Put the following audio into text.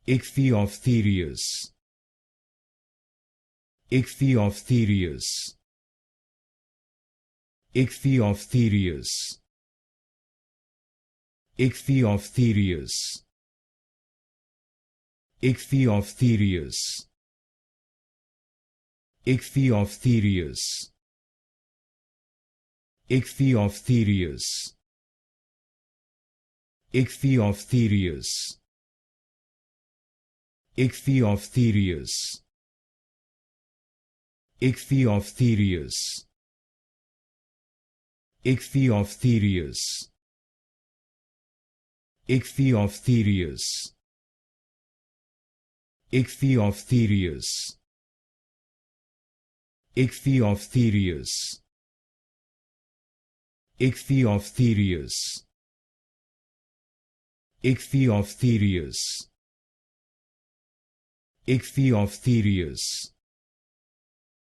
Ichthyophthirius. Ichthyophthirius. Ichthyophthirius. Ichthyophthirius. Ichthyophthirius. Ichthyophthirius. Ichthyophthirius. Ichthyophthirius. Ichthyophthirius. Ichthyophthirius. Ichthyophthirius. Ichthyophthirius. Ichthyophthirius. Ichthyophthirius. Ichthyophthirius. Ichthyophthirius. Ichthyophthirius.